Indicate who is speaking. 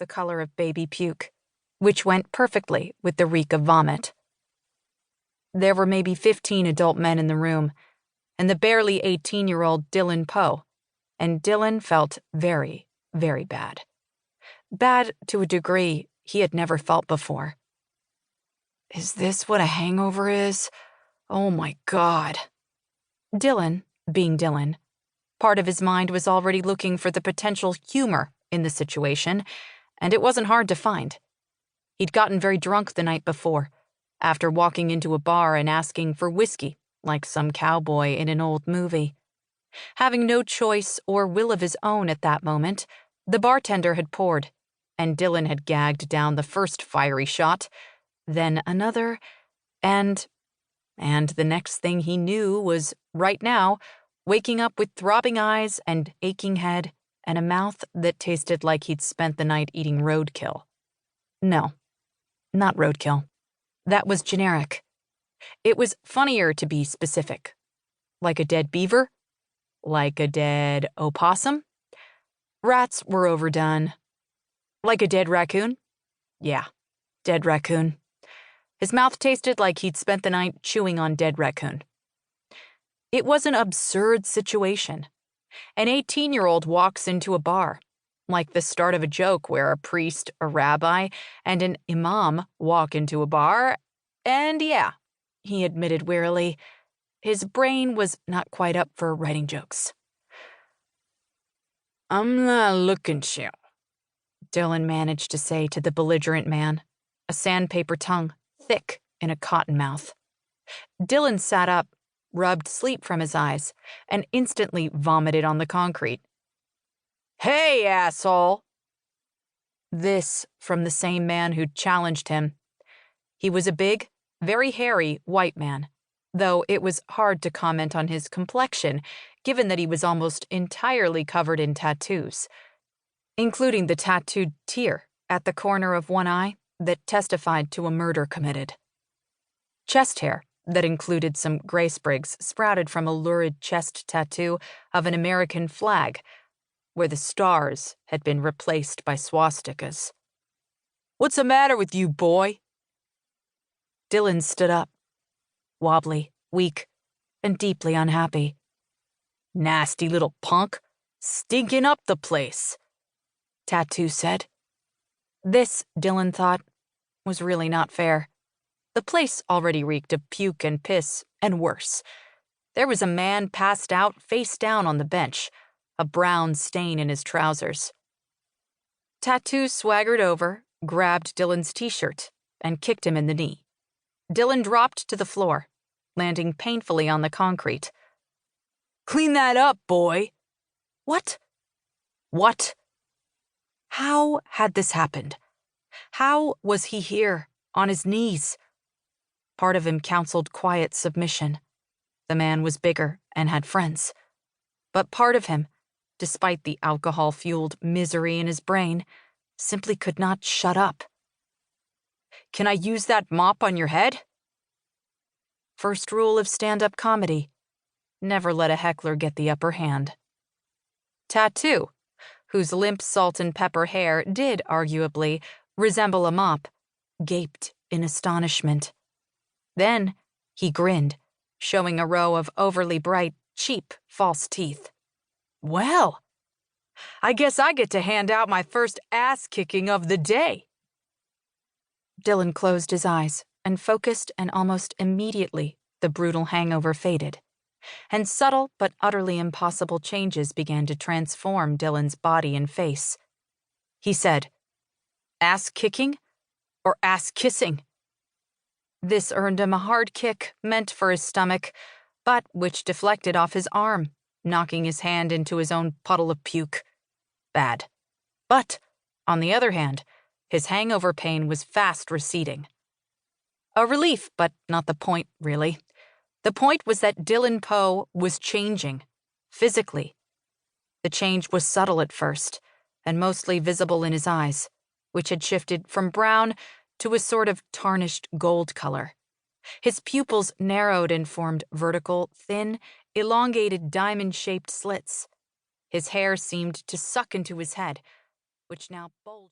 Speaker 1: the color of baby puke, which went perfectly with the reek of vomit. There were maybe 15 adult men in the room, and the barely 18-year-old Dillon Poe, and Dillon felt very, very bad. Bad to a degree he had never felt before. Is this what a hangover is? Oh my God. Dillon, being Dillon, part of his mind was already looking for the potential humor in the situation, and it wasn't hard to find. He'd gotten very drunk the night before, after walking into a bar and asking for whiskey, like some cowboy in an old movie. Having no choice or will of his own at that moment, the bartender had poured, and Dillon had gagged down the first fiery shot, then another, and the next thing he knew was, right now, waking up with throbbing eyes and aching head and a mouth that tasted like he'd spent the night eating roadkill. No, not roadkill. That was generic. It was funnier to be specific. Like a dead beaver? Like a dead opossum? Rats were overdone. Like a dead raccoon? Yeah, dead raccoon. His mouth tasted like he'd spent the night chewing on dead raccoon. It was an absurd situation. An 18-year-old walks into a bar, like the start of a joke where a priest, a rabbi, and an imam walk into a bar, and yeah, he admitted wearily, his brain was not quite up for writing jokes. I'm not looking to, Dillon managed to say to the belligerent man, a sandpaper tongue thick in a cotton mouth. Dillon sat up, rubbed sleep from his eyes, and instantly vomited on the concrete. Hey, asshole! This from the same man who'd challenged him. He was a big, very hairy white man, though it was hard to comment on his complexion, given that he was almost entirely covered in tattoos, including the tattooed tear at the corner of one eye that testified to a murder committed. Chest hair that included some gray sprigs sprouted from a lurid chest tattoo of an American flag, where the stars had been replaced by swastikas. What's the matter with you, boy? Dillon stood up, wobbly, weak, and deeply unhappy. Nasty little punk, stinking up the place, Tattoo said. This, Dillon thought, was really not fair. The place already reeked of puke and piss, and worse. There was a man passed out face down on the bench, a brown stain in his trousers. Tattoo swaggered over, grabbed Dillon's t-shirt, and kicked him in the knee. Dillon dropped to the floor, landing painfully on the concrete. Clean that up, boy. What? What? How had this happened? How was he here, on his knees? Part of him counseled quiet submission. The man was bigger and had friends. But part of him, despite the alcohol-fueled misery in his brain, simply could not shut up. Can I use that mop on your head? First rule of stand-up comedy: never let a heckler get the upper hand. Tattoo, whose limp salt and pepper hair did, arguably, resemble a mop, gaped in astonishment. Then he grinned, showing a row of overly bright, cheap, false teeth. Well, I guess I get to hand out my first ass-kicking of the day. Dillon closed his eyes and focused, and almost immediately the brutal hangover faded, and subtle but utterly impossible changes began to transform Dillon's body and face. He said, ass-kicking or ass-kissing? This earned him a hard kick meant for his stomach, but which deflected off his arm, knocking his hand into his own puddle of puke. Bad. But, on the other hand, his hangover pain was fast receding. A relief, but not the point, really. The point was that Dillon Poe was changing, physically. The change was subtle at first, and mostly visible in his eyes, which had shifted from brown to a sort of tarnished gold color. His pupils narrowed and formed vertical, thin, elongated diamond-shaped slits. His hair seemed to suck into his head, which now bulged.